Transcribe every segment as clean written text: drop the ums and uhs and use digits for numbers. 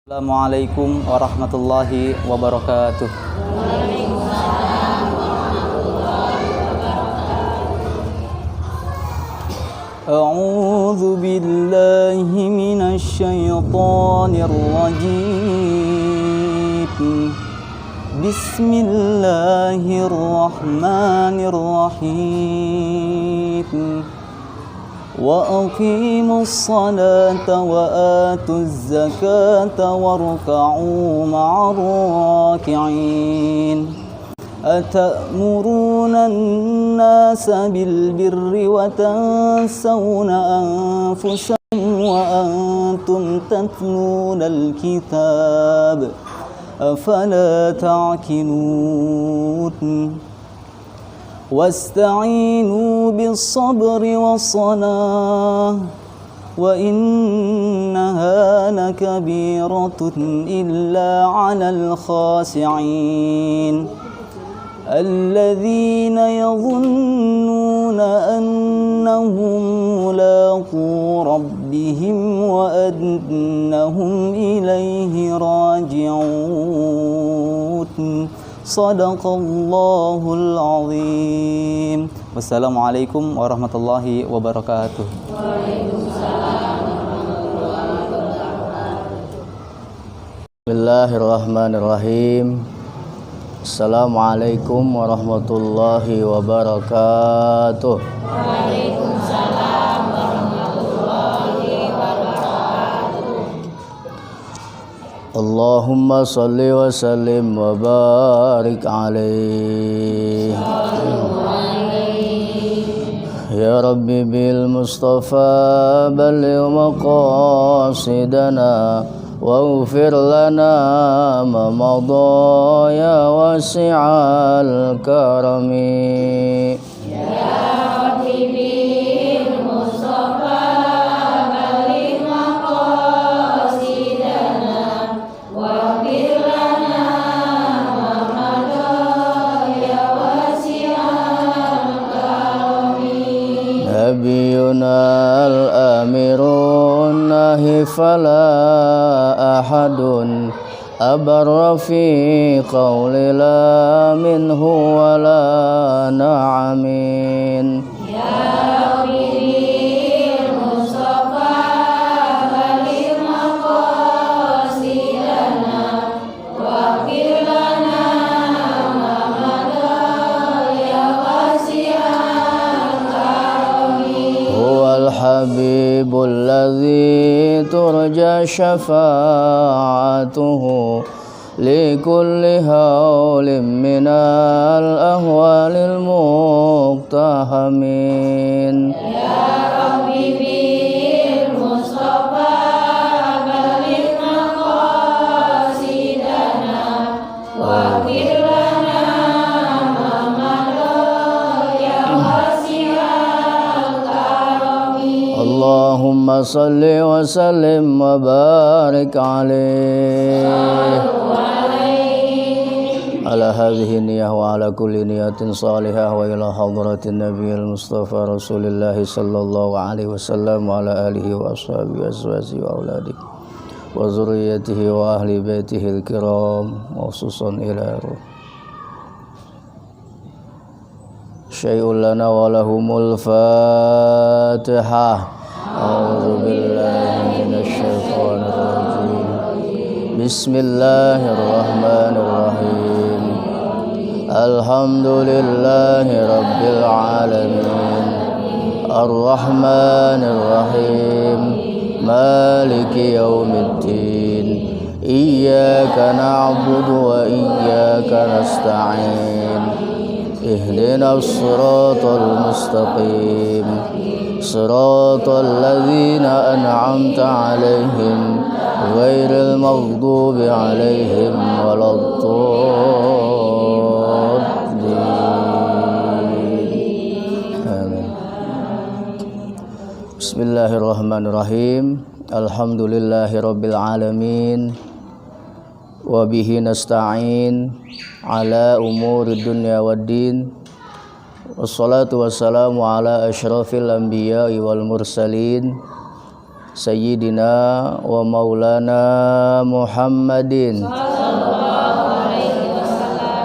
Assalamualaikum warahmatullahi wabarakatuh. A'udzu billahi minasy syaithanir rajim. Bismillahirrahmanirrahim. وأقيموا الصلاة وآتوا الزكاة واركعوا مع الراكعين أتأمرون الناس بالبر وتنسون أنفسكم وأنتم تتلون الكتاب أفلا تعقلون واستعينوا بالصبر والصلاة وإنها لكبيرة إلا على الخاشعين الذين يظنون أنهم ملاقو ربهم وأنهم إليه راجعون Sadaqallahul azim. Wassalamualaikum warahmatullahi wabarakatuh. Waalaikumsalam warahmatullahi wabarakatuh. Bismillahirrahmanirrahim. Assalamualaikum warahmatullahi wabarakatuh. Waalaikumsalam warahmatullahi wabarakatuh. Allahumma salli wa sallim wa barik alaihi. Ya Rabbi bil Mustafa balligh maqasidana waghfir lana ma madha ya wasi'al karami. Nabiyuna al-amirun nahi fala ahadun abarra fi qawli la minhu wala na'amin. الحبيب الذي ترجى شفاعته لكل هول من الأهوال المقتحمين. يا ربي بالمصطفى بلغ مقاصدنا واغفر لنا ما مضى يا واسع الكرم. اللهم صل وسلم وبارك عليه على هذه النية وعلى كل نية صالحة وإلى حضرة النبي المصطفى رسول الله صلى الله عليه وسلم وعلى آله وأصحابه وأزواجه وأولاده وذريته وأهل بيته الكرام وخصوصا إلى روح شيء لنا ولهم الفاتحة. أعوذ بالله من الشيطان الرجيم. بسم الله الرحمن الرحيم. الحمد لله رب العالمين الرحمن الرحيم مالك يوم الدين إياك نعبد وإياك نستعين اهدنا الصراط المستقيم صراط الذين أنعمت عليهم غير المغضوب عليهم ولا الضالين. آمين. بسم الله الرحمن الرحيم. الحمد لله رب العالمين وبه نستعين على أمور الدنيا والدين wassalatu wassalamu ala asyrafil anbiya'i wal mursalin sayyidina wa maulana Muhammadin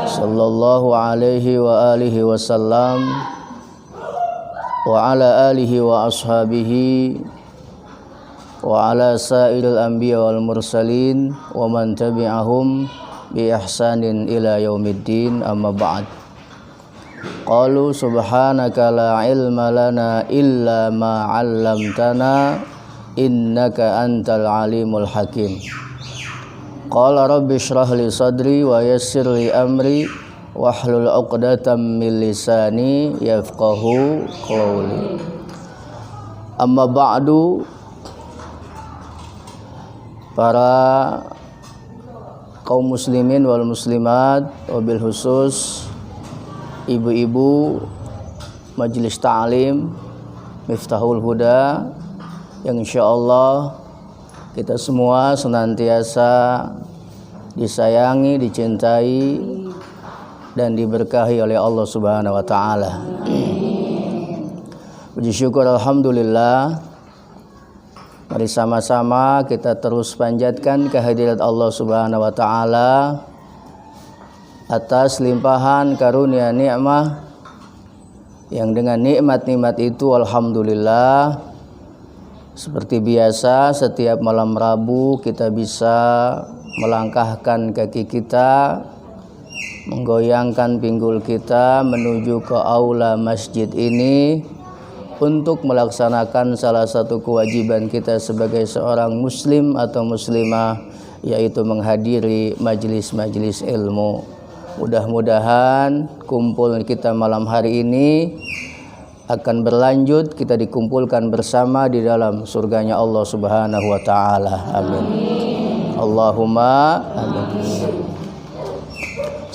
sallallahu alaihi wa alihi wasallam wa ala alihi wa ashabihi wa ala sairil anbiya wal mursalin wa man tabi'ahum bi ihsanin ila yaumiddin, amma ba'd. Qalu subhanaka la ilma lana illa ma 'allamtana innaka antal alimul hakim. Qala rabbi shrah li sadri wa yassir li amri wahlul 'uqdatam min lisani yafqahu qawli. Amma ba'du. Para kaum muslimin wal muslimat, wabil khusus ibu-ibu Majelis Ta'lim Miftahul Huda yang insyaallah kita semua senantiasa disayangi, dicintai dan diberkahi oleh Allah Subhanahu wa taala. Puji syukur alhamdulillah. Mari sama-sama kita terus panjatkan kehadirat Allah Subhanahu wa taala atas limpahan karunia nikmah yang dengan nikmat-nikmat itu alhamdulillah seperti biasa setiap malam Rabu kita bisa melangkahkan kaki kita, menggoyangkan pinggul kita menuju ke aula masjid ini untuk melaksanakan salah satu kewajiban kita sebagai seorang muslim atau muslimah, yaitu menghadiri majelis-majelis ilmu. Mudah-mudahan kumpul kita malam hari ini akan berlanjut, kita dikumpulkan bersama di dalam surganya Allah Subhanahu wa taala. Amin. Allahumma amin.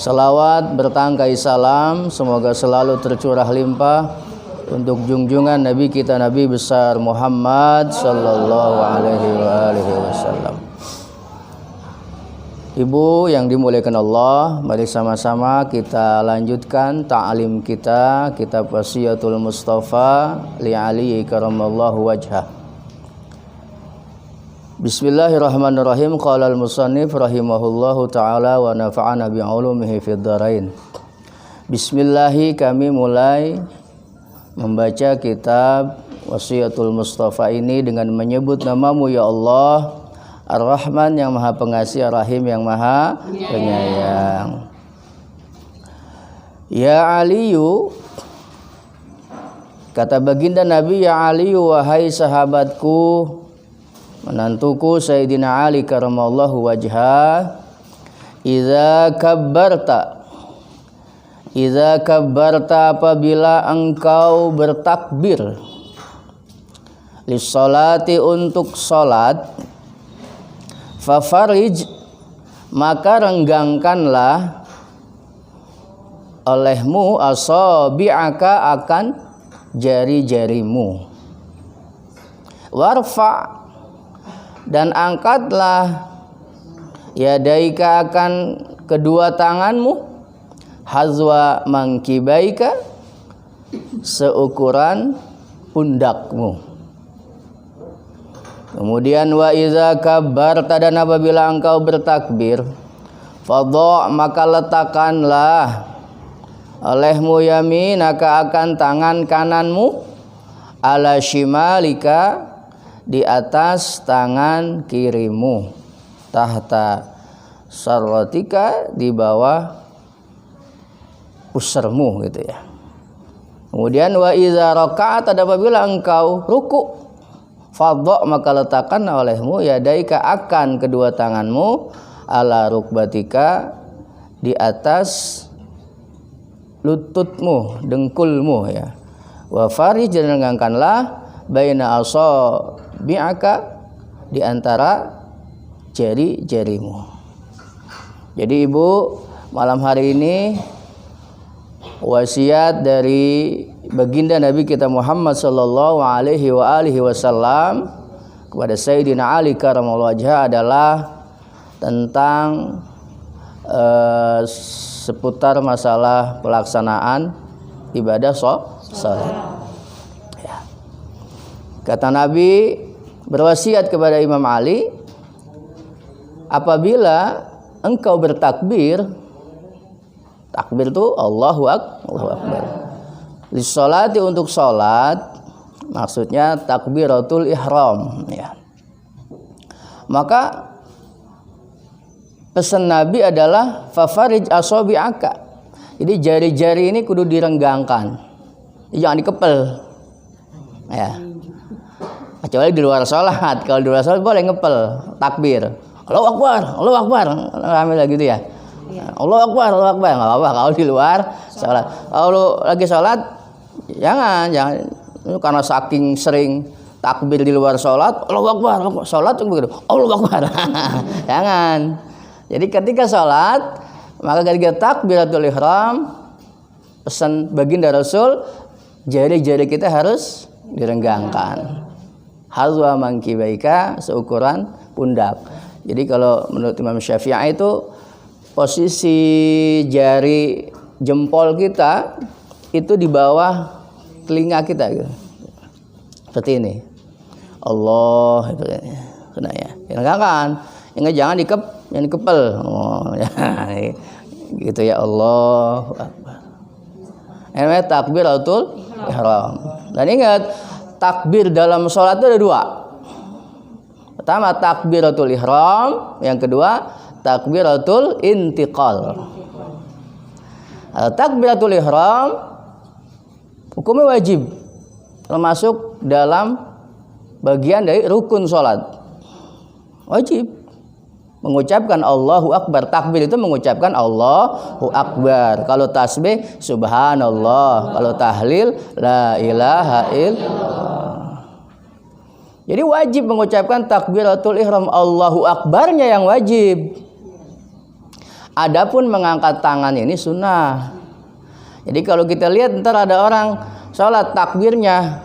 Salawat bertangkai salam semoga selalu tercurah limpah untuk junjungan Nabi kita, Nabi besar Muhammad sallallahu alaihi wasallam. Ibu yang dimuliakan Allah, mari sama-sama kita lanjutkan ta'lim kita, kitab Wasiyatul Mustafa li Ali karamallahu wajhah. Bismillahirrahmanirrahim. Qala al-musannif rahimahullahu taala wa nafa'ana bi ulumihi fid dharain. Bismillahi, kami mulai membaca kitab Wasiyatul Mustafa ini dengan menyebut namamu ya Allah, Ar-Rahman yang maha pengasih, Ar-Rahim yang maha penyayang. Ya Aliyu, kata baginda Nabi, ya Aliyu, wahai sahabatku, menantuku Sayyidina Ali karamallahu wajhah, Iza kabbarta apabila engkau bertakbir, lissolati untuk salat, fafarij maka renggangkanlah olehmu asabi'aka akan jari-jarimu, warfa dan angkatlah yadaika akan kedua tanganmu, hazwa mangkibaika seukuran pundakmu. Kemudian wa iza kabbarta dan apabila engkau bertakbir, fadha maka letakkanlah olehmu yaminaka akan tangan kananmu, ala shimalika di atas tangan kirimu, tahta sarwatika di bawah pusarmu gitu ya. Kemudian wa iza raka'ata dan apabila engkau ruku, fadha maka letakkan olehmu yadaika akan kedua tanganmu, ala rukbatika di atas lututmu, dengkulmu ya. Wa farij dan renggangkanlah baina asabi'aka di antara jari-jarimu. Jadi ibu, malam hari ini wasiat dari baginda Nabi kita Muhammad sallallahu alaihi wasallam kepada Sayyidina Ali karamallahu wajhah adalah tentang seputar masalah pelaksanaan ibadah salat. Ya. Kata Nabi, berwasiat kepada Imam Ali, apabila engkau bertakbir, takbir itu Allahu Akbar. Lissolati untuk sholat, maksudnya takbiratul ihram ya. Maka pesan Nabi adalah fafarij asabi'aka. Jadi jari-jari ini kudu direnggangkan, jangan dikepel ya. Kecuali di luar sholat. Kalau di luar sholat boleh ngepel takbir, Allahu Akbar, rame lagi gitu ya. Allahu Akbar, nggak apa-apa kalau di luar sholat. Kalau lagi sholat jangan karena saking sering takbir di luar sholat, Allahu Akbar, sholat begitu, Allahu Akbar. Jangan. Jadi ketika sholat, maka ketika takbiratul ihram, pesan baginda Rasul, jari-jari kita harus direnggangkan. Hazwa mangkibaika, seukuran pundak. Jadi kalau menurut Imam Syafi'i itu posisi jari jempol kita itu di bawah telinga kita gitu. Seperti ini. Allah itu kena ya. Direnggangkan. Ingat jangan dikepel. Oh, ya. Gitu ya, Allahu Akbar. Namanya takbiratul ihram. Dan ingat, takbir dalam sholat itu ada dua. Pertama takbiratul ihram, yang kedua takbiratul intiqal. Takbiratul ihram hukumnya wajib, termasuk dalam bagian dari rukun sholat. Wajib mengucapkan Allahu Akbar. Takbir itu mengucapkan Allahu Akbar. Kalau tasbih subhanallah, kalau tahlil la ilaha illallah. Jadi wajib mengucapkan takbiratul ihram, Allahu Akbarnya yang wajib. Adapun mengangkat tangan ini sunnah. Jadi kalau kita lihat ntar ada orang sholat takbirnya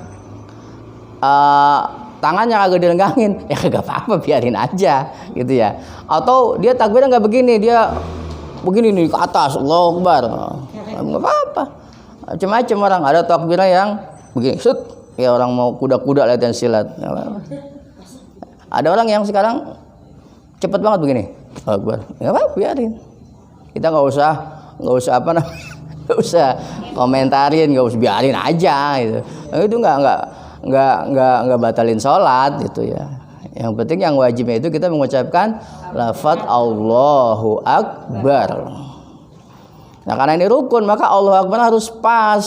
tangannya agak direnggangin, ya gak apa-apa, biarin aja gitu ya. Atau dia takbirnya nggak begini, dia begini nih ke atas, Allahu Akbar, nggak apa-apa. Macam-macam orang, ada takbirnya yang begini, set, ya orang mau kuda-kuda latihan silat. Ada orang yang sekarang cepet banget begini, Allahu Akbar, nggak apa-apa, biarin. Kita nggak usah apa namanya, nggak usah komentarin, nggak usah, biarin aja gitu. Itu nggak batalin sholat gitu ya. Yang penting yang wajibnya itu kita mengucapkan lafaz Allahu Akbar. Nah karena ini rukun, maka Allahu Akbar harus pas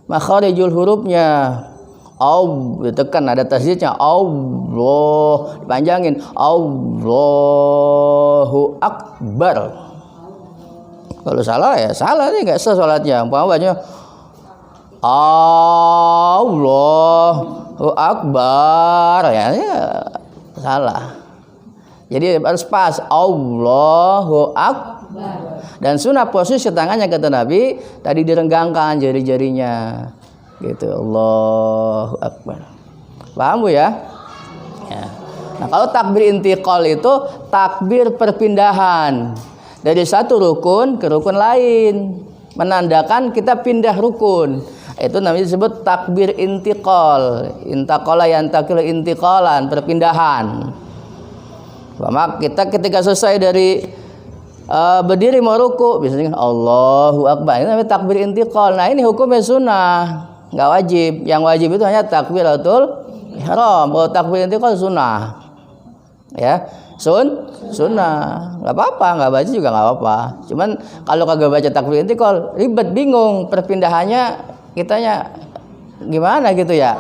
makharijul hurufnya. Ditekan, ada tasdidnya, Allah, dipanjangin, Allahu Akbar. Kalau salah ya salah, nih nggak sah sholatnya. Umpamanya Allahu Akbar, ya salah. Jadi harus pas Allahu Akbar. Dan sunnah posisi tangannya kata Nabi tadi direnggangkan jari-jarinya, gitu. Allahu Akbar. Paham Bu ya? Ya. Nah kalau takbir intiqal itu takbir perpindahan dari satu rukun ke rukun lain, menandakan kita pindah rukun. Itu namanya disebut takbir intiqal. Intaqala yantaqilu intiqalan, perpindahan. Maka kita ketika selesai dari berdiri mau ruku, biasanya Allahu Akbar. Ini namanya takbir intiqal. Nah, ini hukumnya sunnah, enggak wajib. Yang wajib itu hanya takbiratul ihram. Kalau takbir intiqal sunnah. Ya, sunnah. Enggak apa-apa, enggak baca juga enggak apa-apa. Cuman kalau kagak baca takbir intiqal, ribet, bingung perpindahannya, kitanya gimana gitu ya.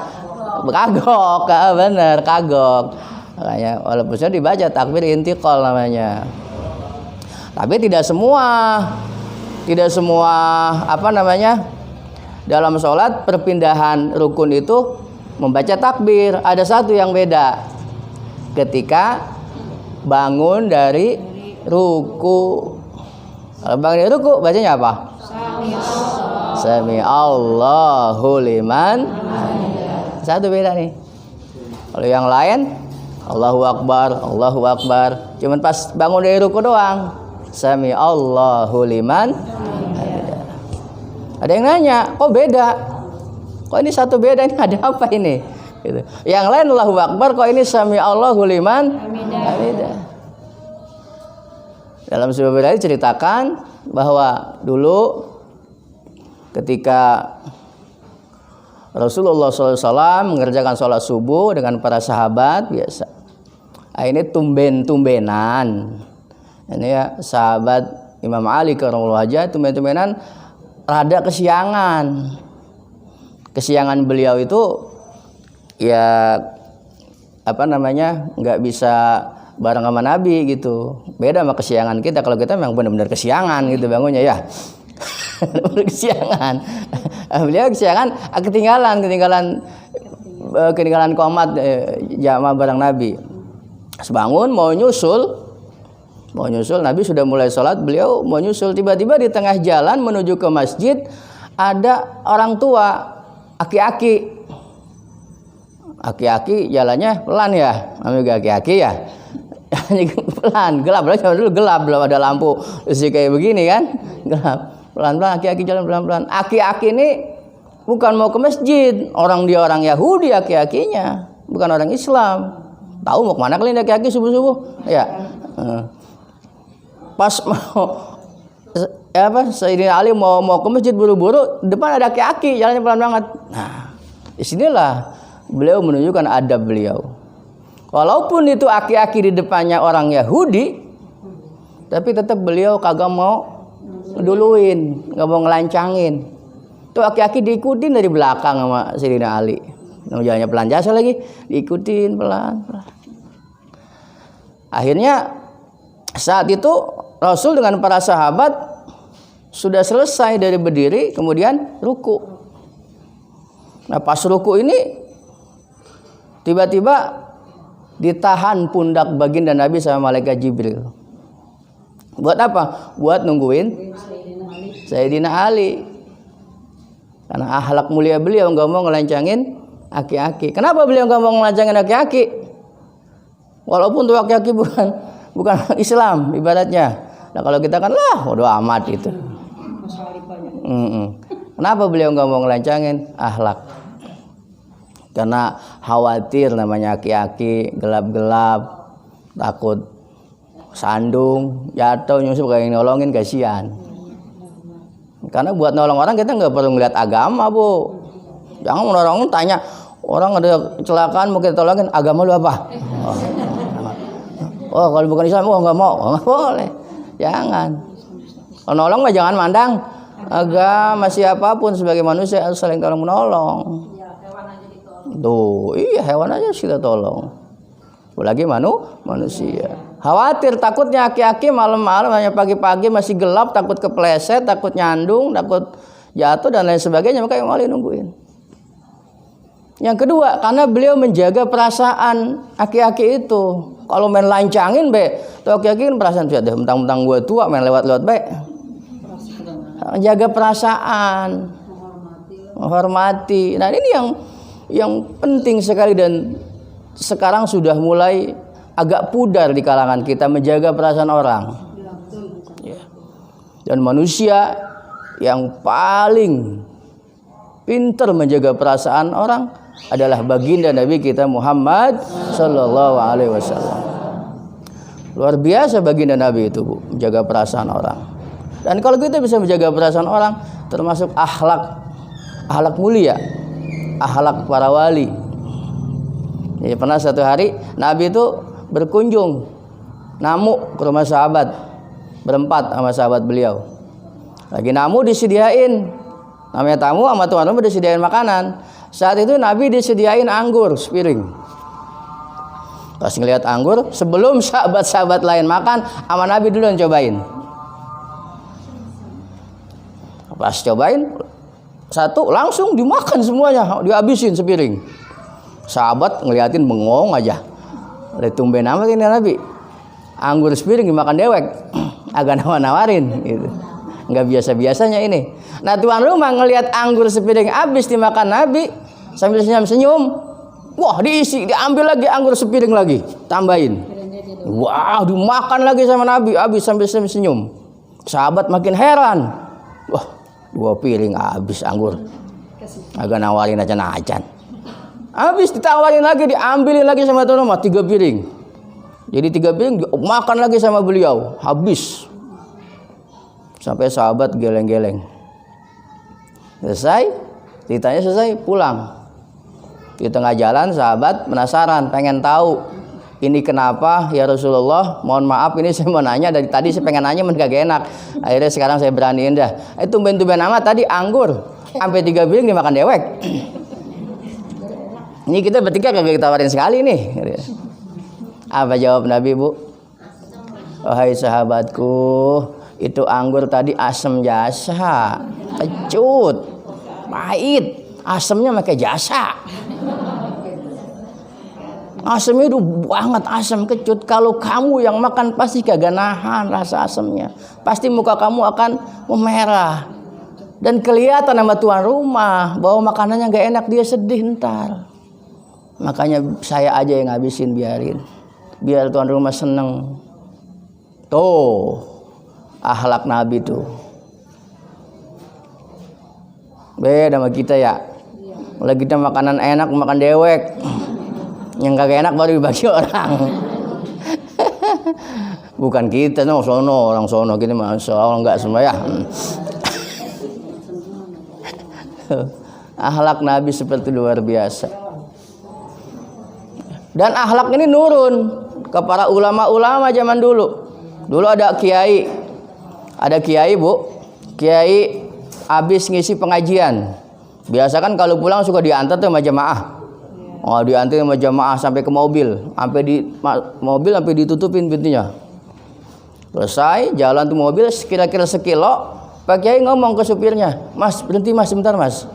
Kagok, bener, kagok. Makanya walaupun sudah dibaca takbir intiqal namanya. Tapi tidak semua apa namanya, dalam sholat perpindahan rukun itu membaca takbir. Ada satu yang beda, ketika bangun dari ruku. Kalau bangun dari ruku bacanya apa? Sami Allahu liman. Satu beda nih. Kalau yang lain Allahu Akbar, Allahu Akbar. Cuman pas bangun dari ruku doang, Sami Allahu liman. Ada yang nanya, kok beda? Kok ini satu beda, ini ada apa ini? Gitu. Yang lain Allahu Akbar, kok ini sami Allahu liman hamidah. Dalam sebuah berita ceritakan bahwa dulu ketika Rasulullah SAW mengerjakan sholat subuh dengan para sahabat biasa. Ini tumben-tumbenan. Ini ya sahabat Imam Ali karramallahu wajhah, tumben-tumbenan rada kesiangan. Kesiangan beliau itu ya nggak bisa bareng sama Nabi gitu. Beda sama kesiangan kita. Kalau kita memang benar-benar kesiangan gitu bangunnya ya. Kesiangan. Beliau kesiangan, ketinggalan qomat jamaah bareng Nabi. Sebangun mau nyusul, Nabi sudah mulai sholat, beliau mau nyusul. Tiba-tiba di tengah jalan menuju ke masjid ada orang tua, aki-aki jalannya pelan ya, namanya aki-aki ya. Pelan, gelap, dulu gelap, belum ada lampu terus kayak begini kan, gelap. Pelan-pelan aki-aki jalan pelan-pelan. Aki-aki ini bukan mau ke masjid, orang Yahudi aki-akinya, bukan orang Islam. Tahu mau kemana kalian aki-aki subuh-subuh? Ya. Pas mau Sayyidina Ali mau ke masjid buru-buru, depan ada aki-aki jalannya pelan banget. Nah, disinilah beliau menunjukkan adab beliau. Walaupun itu aki-aki di depannya orang Yahudi, tapi tetap beliau kagak mau duluin, nggak mau ngelancangin. Tuh aki-aki diikutin dari belakang sama Sayyidina Ali. Jalannya pelan jasa lagi, diikutin pelan. Akhirnya saat itu Rasul dengan para sahabat sudah selesai dari berdiri, kemudian ruku. Nah pas ruku ini tiba-tiba ditahan pundak baginda Nabi sama malaikat Jibril. Buat apa? Buat nungguin Sayyidina Ali. Karena akhlak mulia beliau nggak mau ngelancangin aki-aki. Kenapa beliau nggak mau ngelancangin aki-aki? Walaupun tuh aki-aki bukan Islam ibaratnya. Nah kalau kita kan bodo amat itu. Kenapa beliau nggak mau ngelancangin? Akhlak. Karena khawatir namanya aki-aki gelap-gelap, takut sandung, jatuh, nyusup kayak nolongin kasihan. Karena buat nolong orang kita nggak perlu ngeliat agama, Bu. Jangan menolongin tanya orang ada kecelakaan mau kita tolongin, agama lu apa? Oh kalau bukan Islam, nggak mau, nggak boleh. Jangan. Kalau nolong mah jangan mandang agama siapapun, sebagai manusia harus saling tolong menolong. Tuh, iya hewan aja kita tolong. Apalagi manusia. Khawatir takutnya aki-aki malam-malam hanya pagi-pagi masih gelap, takut kepleset, takut nyandung, takut jatuh dan lain sebagainya, maka yang malah nungguin. Yang kedua, karena beliau menjaga perasaan aki-aki itu. Kalau main lancangin tuh aki-aki kan perasaan sudah mentang-mentang gua tua main lewat-lewat jaga perasaan, menghormati. Nah ini yang penting sekali dan sekarang sudah mulai agak pudar di kalangan kita menjaga perasaan orang. Dan manusia yang paling pintar menjaga perasaan orang adalah baginda Nabi kita Muhammad sallallahu alaihi wasallam. Luar biasa baginda Nabi itu, Bu, menjaga perasaan orang. Dan kalau kita bisa menjaga perasaan orang, termasuk akhlak mulia, akhlak para wali. Jadi pernah satu hari Nabi itu berkunjung namu ke rumah sahabat, berempat sama sahabat beliau. Lagi namu disediain, namanya tamu sama tuan-tuan disediain makanan. Saat itu Nabi disediain anggur sepiring. Pas ngelihat anggur, sebelum sahabat-sahabat lain makan, sama Nabi dulu yang cobain. Pas cobain satu langsung dimakan semuanya, dihabisin sepiring. Sahabat ngeliatin bengong aja. Tumben amat ini Nabi. Anggur sepiring dimakan dewek. Agak nawarin gitu. Enggak biasa-biasanya ini. Nah, tuan rumah ngelihat anggur sepiring habis dimakan Nabi sambil senyum-senyum. Wah, diambil lagi anggur sepiring lagi, tambahin. Wah, dimakan lagi sama Nabi, habis sambil senyum-senyum. Sahabat makin heran. Wah, 2 piring habis anggur. Agak nawarin aja. Habis ditawarin lagi, diambilin lagi sama tuan rumah 3 piring. Jadi 3 piring makan lagi sama beliau, habis. Sampai sahabat geleng-geleng. Selesai, ceritanya selesai, pulang. Di tengah jalan sahabat penasaran, pengen tahu ini kenapa ya Rasulullah, mohon maaf ini saya mau nanya dari tadi saya pengen nanya men gak enak. Akhirnya sekarang saya beraniin dah. Tumben-tumben amat tadi anggur sampai 3 piring dimakan dewek. Ini kita bertiga kagak ditawarin sekali nih. Apa jawab Nabi, Bu? Wahai sahabatku, itu anggur tadi asam jasa, kecut, pahit, asamnya pakai jasa. Asamnya itu banget, asam kecut. Kalau kamu yang makan pasti kagak nahan rasa asamnya. Pasti muka kamu akan memerah. Dan kelihatan sama tuan rumah bahwa makanannya gak enak, dia sedih ntar. Makanya saya aja yang ngabisin, biarin. Biar tuan rumah seneng. Tuh, akhlak Nabi tuh. Beda sama kita ya. Kalau kita makanan enak, makan dewek. Yang kagak enak baru dibagi orang. Bukan kita, no, sono, orang sono gini masya Allah enggak semua ya. Akhlak Nabi seperti luar biasa. Dan akhlak ini nurun ke para ulama-ulama zaman dulu. Dulu ada kiai. Ada kiai, Bu. Kiai habis ngisi pengajian. Biasa kan kalau pulang suka diantar tuh sama jamaah. Oh, diantar sama jamaah sampai ke mobil. Sampai di mobil sampai ditutupin pintunya. Selesai, jalan tuh mobil kira-kira sekilo. Pak Kiai ngomong ke supirnya, "Mas, berhenti Mas, sebentar Mas."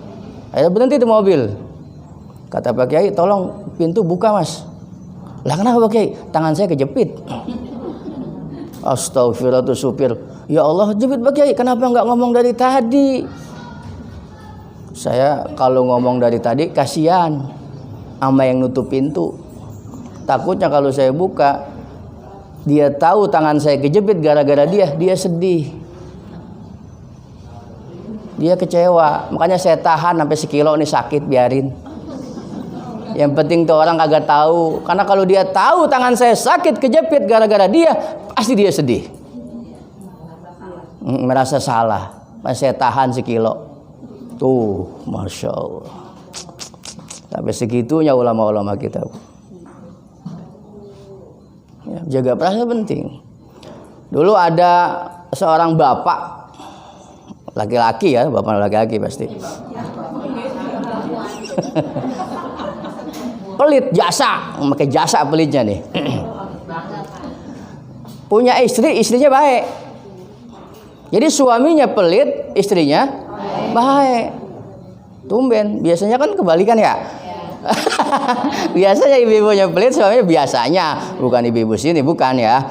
Ayo berhenti tuh mobil. Kata Pak Kiai, "Tolong pintu buka Mas." Lah kenapa Pak Kiai? Tangan saya kejepit. Astagfirullah tuh supir. Ya Allah, jepit Pak Kiai, kenapa enggak ngomong dari tadi? Saya kalau ngomong dari tadi kasihan sama yang nutup pintu. Takutnya kalau saya buka, dia tahu tangan saya kejepit gara-gara dia sedih. Dia kecewa, makanya saya tahan sampai sekilo nih sakit, biarin. Yang penting tuh orang kagak tahu, karena kalau dia tahu tangan saya sakit kejepit gara-gara dia, pasti dia sedih, merasa salah. Pas saya tahan sekilo, tuh, masya Allah. Sampai segitunya ulama-ulama kita. Ya, jaga perasaan penting. Dulu ada seorang bapak laki-laki ya, bapak laki-laki pasti. Pelit jasa, memakai jasa pelitnya nih. Punya istri, istrinya baik. Jadi suaminya pelit, istrinya baik. Tumben, biasanya kan kebalikan ya. Biasanya ibu-ibunya pelit, suaminya biasanya, bukan ibu-ibu sini, bukan ya.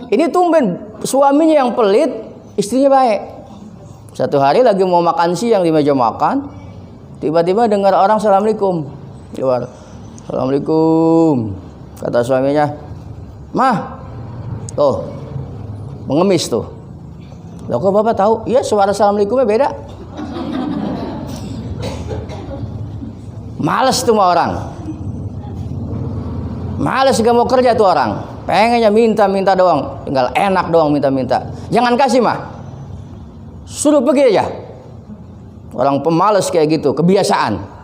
Ini tumben, suaminya yang pelit, istrinya baik. Satu hari lagi mau makan siang di meja makan, tiba-tiba dengar orang assalamualaikum. Keluar, assalamualaikum. Kata suaminya, "Mah, tuh pengemis tuh." Loh, kok bapak tahu? Iya, suara assalamualaikumnya beda. Males tuh sama orang. Males gak mau kerja tuh orang. Pengennya minta-minta doang. Tinggal enak doang minta-minta. Jangan kasih mah, suruh pergi aja. Orang pemalas kayak gitu, kebiasaan.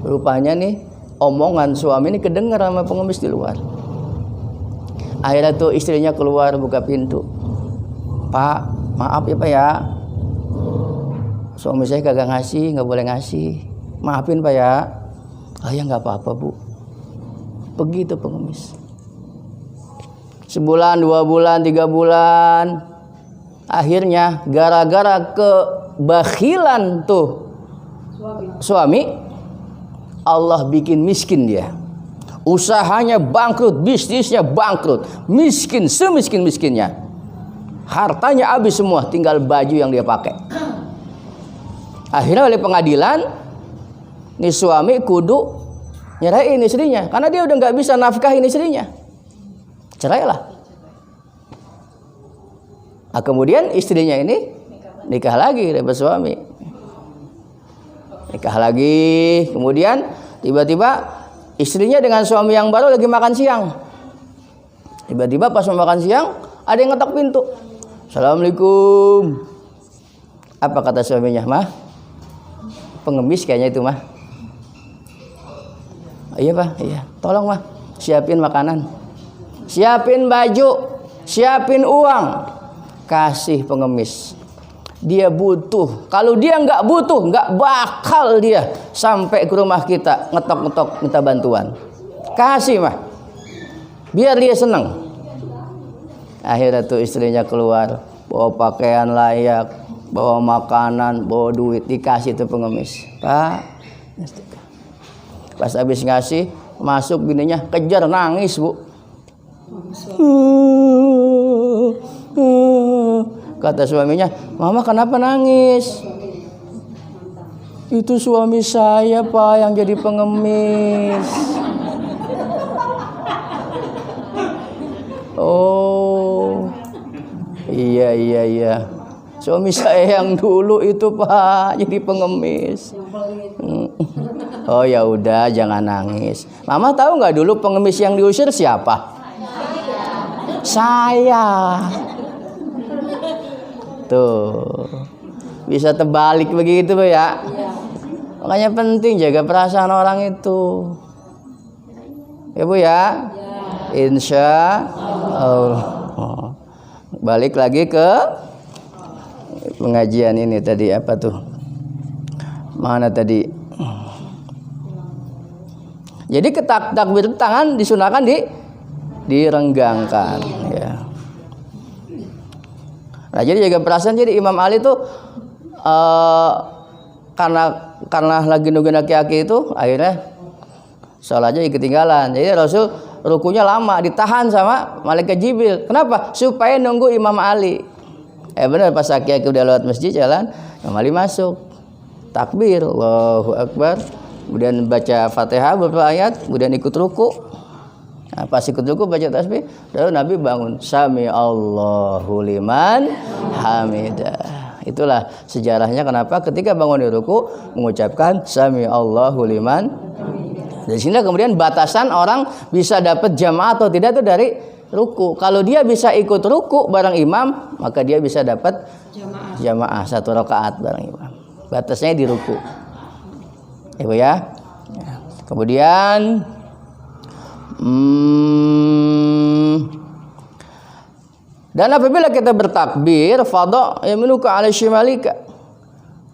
Rupanya nih omongan suami ini kedengar sama pengemis di luar. Akhirnya tuh istrinya keluar buka pintu. "Pak, maaf ya Pak ya, suami saya kagak ngasih, nggak boleh ngasih. Maafin Pak ya." "Ah ya nggak apa-apa Bu." Begitu pengemis. Sebulan, 2 bulan, 3 bulan. Akhirnya gara-gara kebakhilan tuh suami, Allah bikin miskin dia. Usahanya bangkrut, bisnisnya bangkrut. Miskin, semiskin-miskinnya. Hartanya habis semua, tinggal baju yang dia pakai. Akhirnya oleh pengadilan, nih suami kudu nyerahin istrinya, karena dia udah nggak bisa nafkahin istrinya. Cerailah. Nah, kemudian istrinya ini nikah lagi dengan suami. nikah lagi. Kemudian tiba-tiba istrinya dengan suami yang baru lagi makan siang. Tiba-tiba pas mau makan siang ada yang ngetok pintu. Assalamualaikum. Apa kata suaminya? Mah, pengemis kayaknya itu mah. Iya Pak, iya. Tolong mah, siapin makanan, siapin baju, siapin uang, kasih pengemis. Dia butuh. Kalau dia nggak butuh, nggak bakal dia sampai ke rumah kita ngetok-ngetok minta bantuan. Kasih mah, biar dia senang. Akhirnya tuh istrinya keluar, bawa pakaian layak, bawa makanan, bawa duit, dikasih tuh pengemis. Pak, pas habis ngasih, masuk bininya kejar nangis Bu. Kata suaminya, Mama kenapa nangis? Itu suami saya Pak yang jadi pengemis. Oh, iya. Suami saya yang dulu itu Pak jadi pengemis. Oh ya udah, jangan nangis. Mama tahu nggak dulu pengemis yang diusir siapa? Saya. Tuh, bisa terbalik begitu ya. Makanya penting jaga perasaan orang itu. Ya Bu ya. Insya Allah. Balik lagi ke pengajian ini tadi apa tuh? Mana tadi? Jadi takbir tangan disunahkan direnggangkan ya. Nah, jadi jaga perasaan. Jadi Imam Ali tuh karena lagi nungguin aki-aki itu akhirnya sholatnya ketinggalan. Jadi Rasul rukunya lama, ditahan sama malaikat Jibril. Kenapa? Supaya nunggu Imam Ali. Benar pas aki-aki udah lewat masjid jalan, Imam Ali masuk. Takbir, Allahu Akbar. Kemudian baca Fatihah beberapa ayat, kemudian ikut ruku. Nah, pas ikut ruku baca tasbih, lalu Nabi bangun. Sami Allahu liman hamidah. Itulah sejarahnya kenapa ketika bangun di ruku mengucapkan Sami Allahu liman. Dari sini kemudian batasan orang bisa dapat jamaah atau tidak itu dari ruku. Kalau dia bisa ikut ruku bareng imam, maka dia bisa dapat jamaah 1 rakaat bareng imam. Batasnya di ruku. Ibu ya. Kemudian dan apabila kita bertakbir, fadha yaminuka ala shimalika.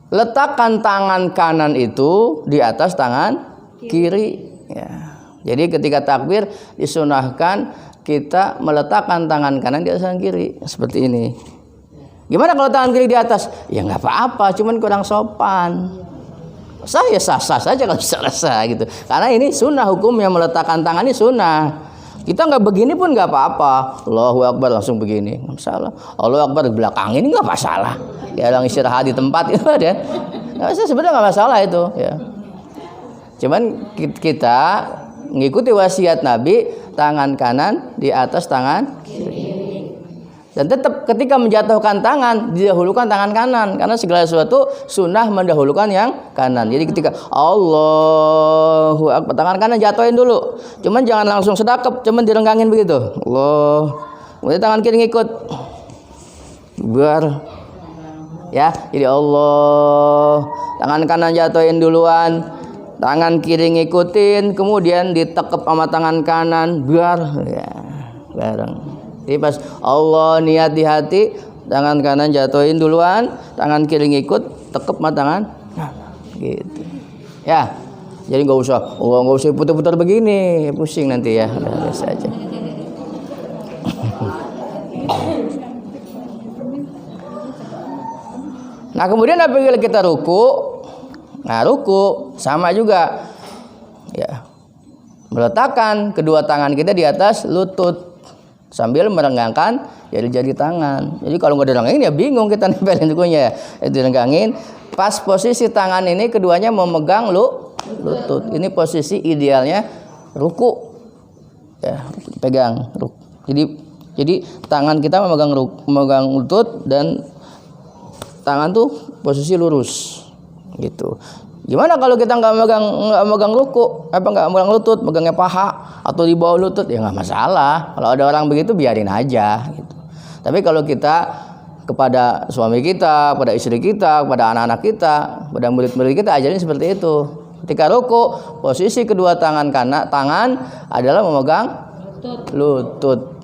Letakkan tangan kanan itu di atas tangan kiri ya. Jadi ketika takbir disunahkan kita meletakkan tangan kanan di atas tangan kiri seperti ini. Gimana kalau tangan kiri di atas? Ya nggak apa-apa, cuman kurang sopan. Saya sah-sah saja kalau bisa gitu. Karena ini sunnah, hukum yang meletakkan tangan ini sunnah. Kita nggak begini pun nggak apa-apa. Allahu Akbar langsung begini, nggak masalah. Allahu Akbar di belakang ini nggak masalah. Ya orang istirahat di tempat itu ya. Sebenarnya nggak masalah itu ya. Cuman kita mengikuti wasiat Nabi, tangan kanan di atas tangan kiri. Dan tetap ketika menjatuhkan tangan didahulukan tangan kanan, karena segala sesuatu sunnah mendahulukan yang kanan. Jadi ketika Allahu Akbar, tangan kanan jatuhin dulu. Cuman jangan langsung sedekap, cuman direnggangin begitu. Allah. Kemudian tangan kiri ngikut. Biar ya, jadi Allah. Tangan kanan jatuhin duluan, tangan kiri ngikutin, kemudian ditekep sama tangan kanan biar ya, bareng. Jadi pas Allah niat di hati, tangan kanan jatuhin duluan, tangan kiri ngikut, tekep sama tangan gitu. Ya. Jadi nggak usah putar-putar begini, pusing nanti ya. Udah biasa aja. Nah, kemudian apabila kita ruku, ruku sama juga. Ya. Meletakkan kedua tangan kita di atas lutut sambil merenggangkan jari-jari tangan. Jadi kalau nggak direnggangin ya bingung kita nempelin rukunya ya. Direnggangin. Pas posisi tangan ini keduanya memegang lutut. Ini posisi idealnya ruku. Ya, pegang. Jadi tangan kita memegang lutut dan tangan tuh posisi lurus. Gitu. Gimana kalau kita nggak megang ruku, nggak megang lutut, megangnya paha atau di bawah lutut, ya nggak masalah. Kalau ada orang begitu biarin aja. Gitu. Tapi kalau kita kepada suami kita, pada istri kita, pada anak-anak kita, pada murid-murid kita ajarin seperti itu. Ketika ruku, posisi kedua tangan adalah memegang lutut.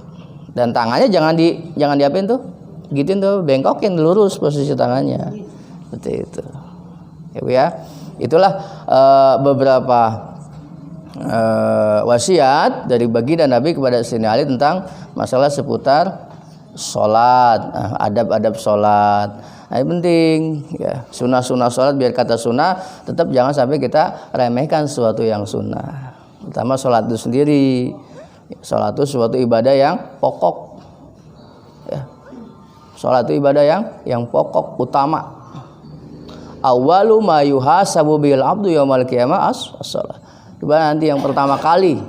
Dan tangannya jangan diapain tuh? Gituin tuh, bengkokin lurus posisi tangannya. Seperti itu. Ya. Itulah beberapa wasiat dari baginda Nabi kepada Sayyidina Ali tentang masalah seputar sholat, adab-adab sholat. Nah, ini penting ya, sunnah-sunnah sholat, biar kata sunnah tetap jangan sampai kita remehkan sesuatu yang sunnah. Pertama sholat itu sendiri, sholat itu suatu ibadah yang pokok ya. Sholat itu ibadah yang pokok, utama. Awwalu ma yuhasabu bil abdu yaumal qiyamah as-shalah. Nanti yang pertama kali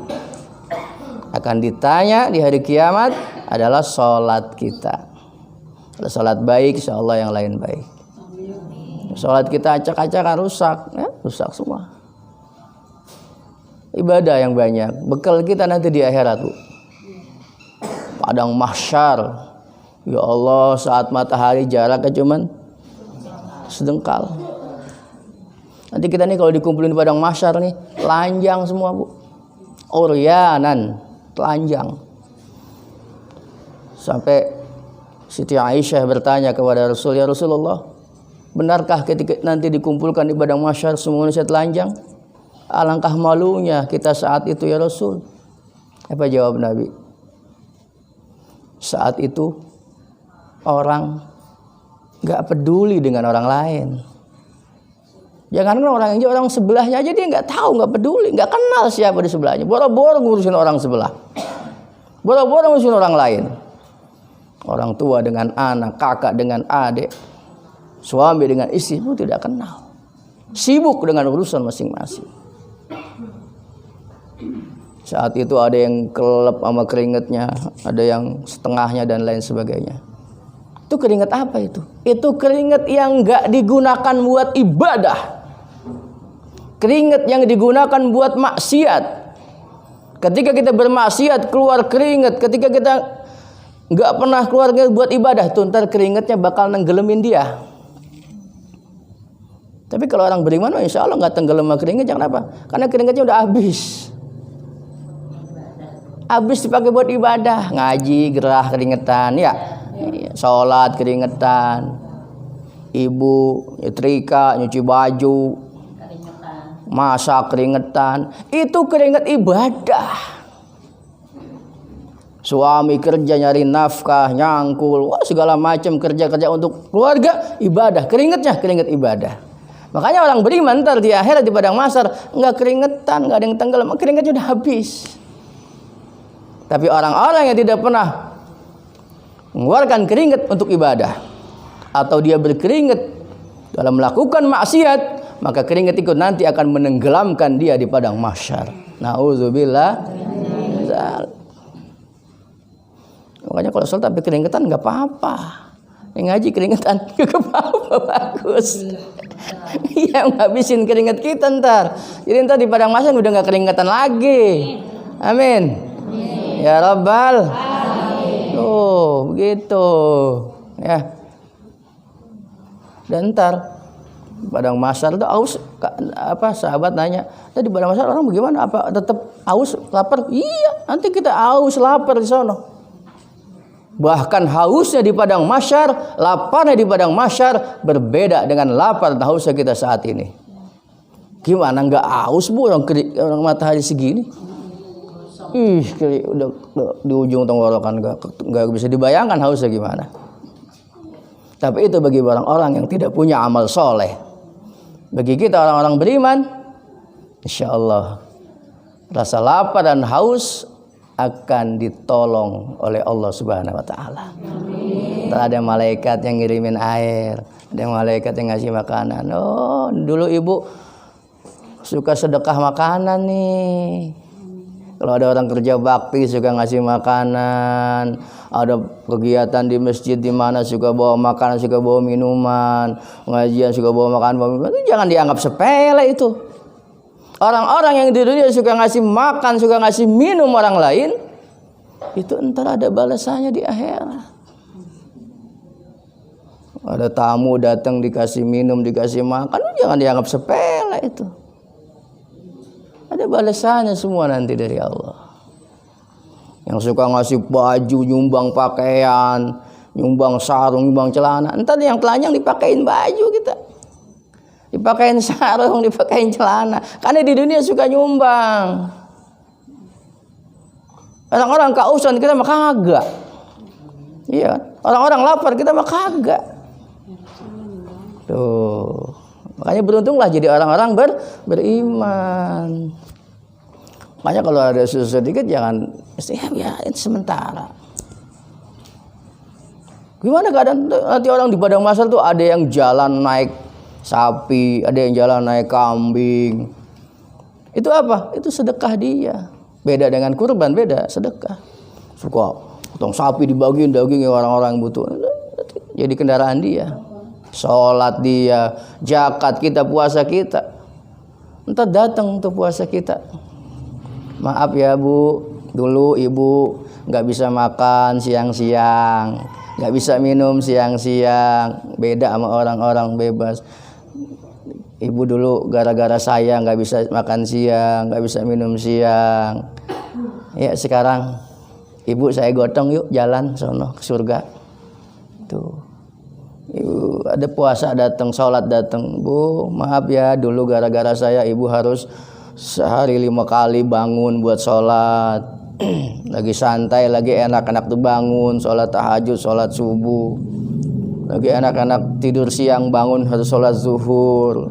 akan ditanya di hari kiamat adalah sholat kita. Kalau sholat baik, insyaallah yang lain baik. Sholat kita acak-acakan rusak, ya, rusak semua. Ibadah yang banyak, bekal kita nanti di akhirat, Bu. Padang mahsyar. Ya Allah, saat matahari jaraknya cuman sedengkal. Nanti kita nih kalau dikumpulin di padang mahsyar nih, telanjang semua, Bu. Uryanan, telanjang. Sampai Siti Aisyah bertanya kepada Rasul, "Ya Rasulullah, benarkah ketika nanti dikumpulkan di padang mahsyar semuanya saya telanjang? Alangkah malunya kita saat itu ya Rasul." Apa jawab Nabi? Saat itu orang nggak peduli dengan orang lain. Jangankan orang sebelahnya aja dia nggak tahu, nggak peduli, nggak kenal siapa di sebelahnya. Boro-boro ngurusin orang sebelah, boro-boro ngurusin orang lain. Orang tua dengan anak, kakak dengan adik, suami dengan istri pun tidak kenal. Sibuk dengan urusan masing-masing. Saat itu ada yang kelep sama keringetnya, ada yang setengahnya dan lain sebagainya. Itu keringat apa itu? Itu keringat yang nggak digunakan buat ibadah. Keringat yang digunakan buat maksiat. Ketika kita bermaksiat keluar keringat, ketika kita nggak pernah keluar buat ibadah, tuh ntar keringatnya bakal nenggelemin dia. Tapi kalau orang beriman, insya Allah nggak tenggelam sama keringat. Jangan apa? Karena keringatnya udah habis. Habis dipakai buat ibadah, ngaji, gerah keringetan, ya. Sholat keringetan, ibu nyetrika, nyuci baju, masak keringetan, itu keringet ibadah. Suami kerja nyari nafkah, nyangkul, segala macam kerja untuk keluarga, ibadah, keringetnya keringet ibadah. Makanya orang beriman ntar di akhirat di padang mahsyar nggak keringetan, nggak ada yang tenggelam, keringetnya udah habis. Tapi orang-orang yang tidak pernah mengeluarkan keringat untuk ibadah, atau dia berkeringat dalam melakukan maksiat, maka keringat itu nanti akan menenggelamkan dia di padang mahsyar. Nauzubillah. Makanya kalau sholat tapi keringetan nggak apa-apa. Yang ngaji keringetan nggak apa-apa, bagus. Yang ngabisin keringat kita ntar. Jadi ntar di padang mahsyar udah nggak keringetan lagi. Amin. Ya Rabbal. Oh, begitu. Ya. Dan ntar padang mahsyar itu aus, sahabat nanya, tadi padang mahsyar orang bagaimana? Apa tetap aus, lapar? Iya, nanti kita aus, lapar di sana. Bahkan hausnya di padang mahsyar, laparnya di padang mahsyar berbeda dengan lapar dan hausnya kita saat ini. Gimana nggak aus, Bu, orang matahari segini? Udah di ujung tenggorokan, nggak bisa dibayangkan hausnya gimana. Tapi itu bagi orang-orang yang tidak punya amal soleh. Bagi kita orang-orang beriman, insya Allah rasa lapar dan haus akan ditolong oleh Allah Subhanahu Wa Taala. Ada malaikat yang ngirimin air, ada malaikat yang ngasih makanan. Oh, dulu ibu suka sedekah makanan nih. Kalau ada orang kerja bakti suka ngasih makanan, ada kegiatan di masjid di mana suka bawa makanan, suka bawa minuman, pengajian suka bawa makanan, itu jangan dianggap sepele itu. Orang-orang yang di dunia suka ngasih makan, suka ngasih minum orang lain, itu entar ada balasannya di akhirat. Ada tamu datang dikasih minum, dikasih makan, jangan dianggap sepele itu. Ada balasannya semua nanti dari Allah. Yang suka ngasih baju, nyumbang pakaian, nyumbang sarung, nyumbang celana, entar yang telanjang dipakein baju kita, dipakein sarung, dipakein celana. Karena di dunia suka nyumbang. Orang-orang kausan kita mah kagak. Iya, orang-orang lapar kita mah kagak. Tuh. Makanya beruntunglah jadi orang-orang beriman. Makanya kalau ada susah sedikit jangan ya itu sementara. Gimana keadaan nanti orang di padang mahsyar tuh ada yang jalan naik sapi, ada yang jalan naik kambing. Itu apa? Itu sedekah dia. Beda dengan kurban, beda sedekah. Suka potong sapi dibagiin dagingnya orang-orang yang butuh. Jadi kendaraan dia. Sholat dia, zakat kita, puasa kita. Entar datang untuk puasa kita. Maaf ya Bu, dulu Ibu nggak bisa makan siang-siang, nggak bisa minum siang-siang. Beda sama orang-orang bebas. Ibu dulu gara-gara saya nggak bisa makan siang, nggak bisa minum siang. Ya sekarang Ibu saya gotong yuk jalan sono ke surga. Tuh. Ibu ada puasa datang, sholat datang. Bu, maaf ya, dulu gara-gara saya Ibu harus sehari 5 kali bangun buat sholat. Lagi santai, lagi enak-enak tuh bangun, sholat tahajud, sholat subuh. Lagi enak-enak tidur siang, bangun harus sholat zuhur.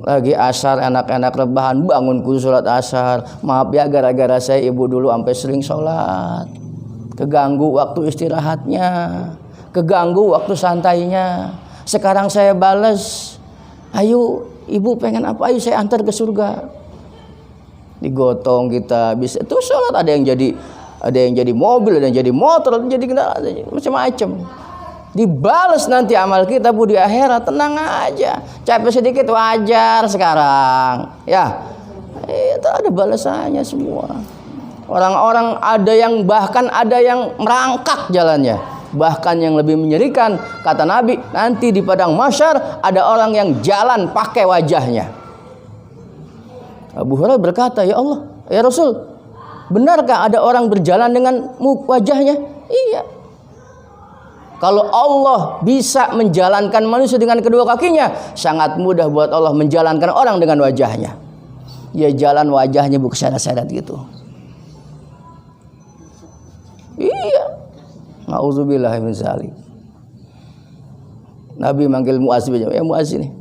Lagi asar, enak-enak rebahan, bangun khusus sholat asar. Maaf ya, gara-gara saya Ibu dulu sampai sering sholat. Keganggu waktu istirahatnya, keganggu waktu santainya. Sekarang saya balas, ayo Ibu pengen apa, ayo saya antar ke surga. Digotong kita bisa tuh sholat, ada yang jadi mobil, ada yang jadi motor, ada yang jadi kendaraan, macam-macam. Dibalas nanti amal kita Bu di akhirat, tenang aja. Capek sedikit wajar sekarang ya, itu ada balasannya semua. Orang-orang ada yang bahkan ada yang merangkak jalannya. Bahkan yang lebih menyerikan, kata Nabi, nanti di padang mahsyar ada orang yang jalan pakai wajahnya. Abu Hurairah berkata, ya Allah, ya Rasul, benarkah ada orang berjalan dengan wajahnya? Iya. Kalau Allah bisa menjalankan manusia dengan kedua kakinya, sangat mudah buat Allah menjalankan orang dengan wajahnya. Ya jalan wajahnya bukan seret-seret gitu. Iya. Nauzubillah min dzalik. Nabi manggil Muaz, ya Muaz ini.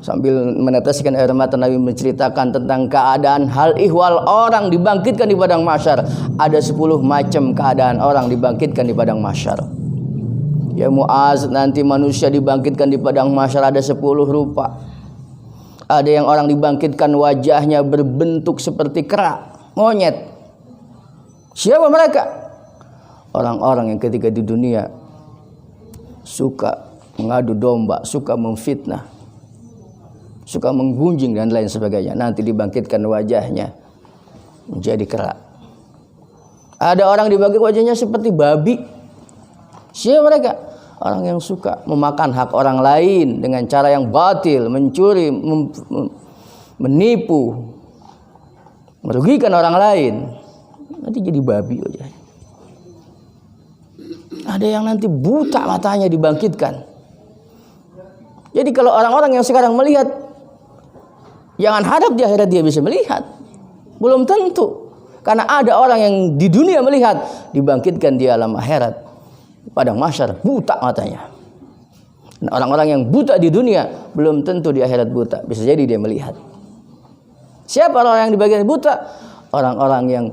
Sambil meneteskan air mata, Nabi menceritakan tentang keadaan hal ihwal orang dibangkitkan di padang mahsyar. Ada 10 macam keadaan orang dibangkitkan di padang mahsyar. Ya Muaz, nanti manusia dibangkitkan di padang mahsyar ada 10 rupa. Ada yang orang dibangkitkan wajahnya berbentuk seperti kera, monyet. Siapa mereka? Orang-orang yang ketika di dunia suka mengadu domba, suka memfitnah, suka menggunjing dan lain sebagainya. Nanti dibangkitkan wajahnya menjadi kera. Ada orang dibangkitkan wajahnya seperti babi. Siapa mereka? Orang yang suka memakan hak orang lain dengan cara yang batil, mencuri, menipu, merugikan orang lain. Nanti jadi babi wajahnya. Ada yang nanti buta matanya dibangkitkan. Jadi kalau orang-orang yang sekarang melihat, jangan harap di akhirat dia bisa melihat. Belum tentu. Karena ada orang yang di dunia melihat, dibangkitkan di alam akhirat. Padang mahsyar buta matanya. Dan orang-orang yang buta di dunia belum tentu di akhirat buta. Bisa jadi dia melihat. Siapa orang yang dibangkitkan buta? Orang-orang yang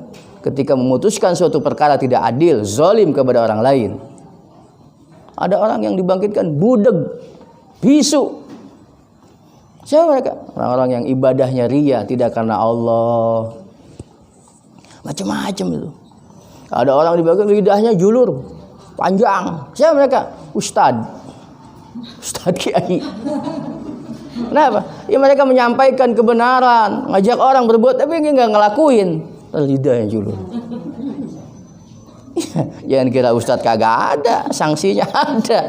ketika memutuskan suatu perkara tidak adil, zalim kepada orang lain. Ada orang yang dibangkitkan budeg, bisu. Siapa mereka? Orang-orang yang ibadahnya ria, tidak karena Allah. macam-macam itu. Ada orang di bagian lidahnya julur, panjang. Siapa mereka? Ustadz Kiai. Kenapa? Ya mereka menyampaikan kebenaran, ngajak orang berbuat, tapi nggak ngelakuin. Lidahnya julur. Jangan kira Ustadz kagak ada, sanksinya ada.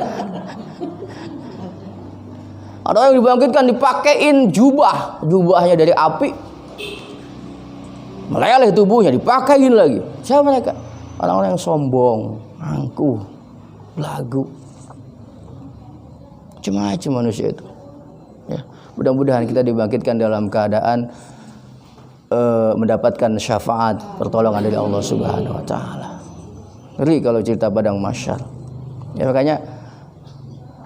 Ada orang yang dibangkitkan dipakein jubahnya dari api, meleleh tubuhnya, dipakein lagi. Siapa mereka? Orang-orang yang sombong, angkuh, belagu, macam-macam manusia itu. Ya, mudah-mudahan kita dibangkitkan dalam keadaan mendapatkan syafaat, pertolongan dari Allah Subhanahu Wa Taala. Ngeri kalau cerita padang mahsyar. Ya makanya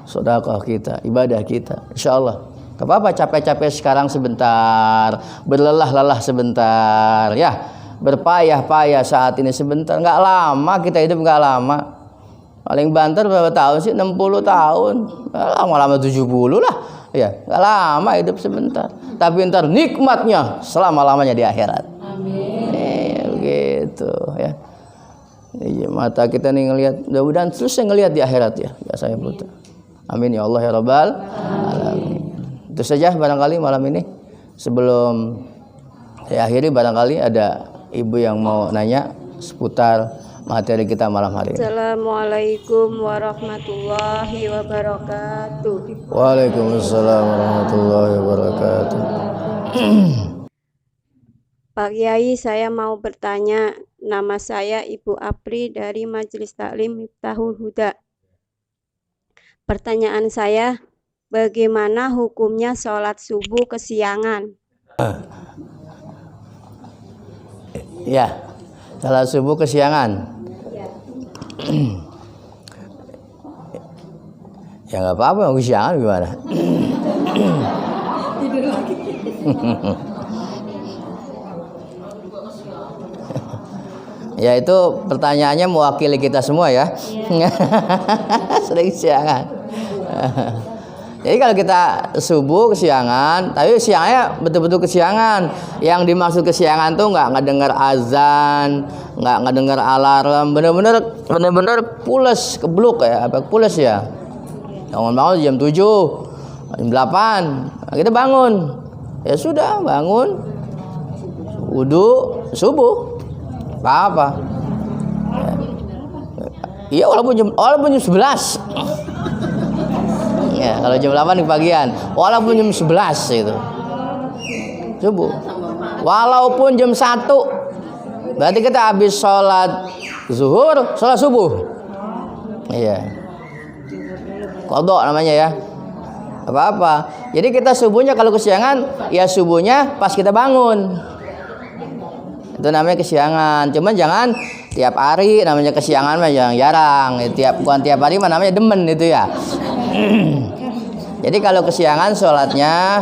sedekah kita, ibadah kita, insyaallah. Gak apa-apa capek-capek sekarang sebentar, berlelah-lelah sebentar, ya. Berpayah-payah saat ini sebentar, nggak lama kita hidup, nggak lama. Paling banter berapa tahun sih? 60 tahun. Lama-lama 70 lah. Ya, nggak lama hidup sebentar. Tapi ntar nikmatnya selama-lamanya di akhirat. Amin. Begitu ya. Iya, mata kita nih ngelihat, mudah-mudahan terus saya ngelihat di akhirat ya. Ya saya butuh. Amin ya Allah ya Rabbal alamin. Itu saja barangkali malam ini. Sebelum saya akhiri, barangkali ada ibu yang mau nanya seputar materi kita malam hari ini. Assalamualaikum warahmatullahi wabarakatuh. Waalaikumsalam warahmatullahi wabarakatuh. Pak Kiai, saya mau bertanya. Nama saya Ibu Apri dari Majelis Taklim Miftahul Huda. Pertanyaan saya, bagaimana hukumnya sholat subuh kesiangan? Ya, salat subuh kesiangan. Ya nggak apa-apa, kesiangan gimana? Tidur lagi. Ya itu pertanyaannya mewakili kita semua ya. Sering kesiangan. Jadi kalau kita subuh kesiangan, tapi siangnya betul-betul kesiangan. Yang dimaksud kesiangan tuh nggak ngedengar azan, nggak ngedengar alarm, bener-bener pules, kebluk ya, apa pules ya. Bangun jam 7, jam 8, nah, kita bangun. Ya sudah bangun, wudu, subuh, apa? Iya walaupun jam 11. Ya, kalau jam 8 di pagian, walaupun jam 11 itu subuh, walaupun jam 1, berarti kita habis sholat zuhur, sholat subuh. Iya, qadha namanya ya, apa-apa. Jadi kita subuhnya kalau kesiangan, ya subuhnya pas kita bangun, itu namanya kesiangan. Cuman jangan tiap hari, namanya kesiangan mah yang jarang. Bukan tiap hari mah namanya demen itu ya. Jadi kalau kesiangan sholatnya,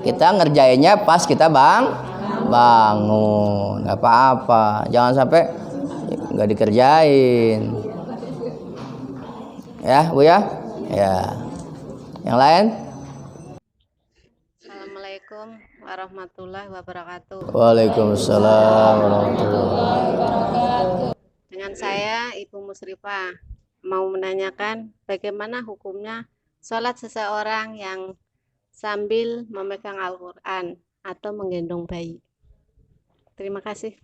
kita ngerjainnya pas kita bangun, nggak apa-apa. Jangan sampai nggak dikerjain. Ya, Bu ya? Ya. Yang lain? Assalamualaikum warahmatullahi wabarakatuh. Waalaikumsalam warahmatullahi wabarakatuh. Dengan saya Ibu Musrifah mau menanyakan bagaimana hukumnya sholat seseorang yang sambil memegang Al-Quran atau menggendong bayi. Terima kasih.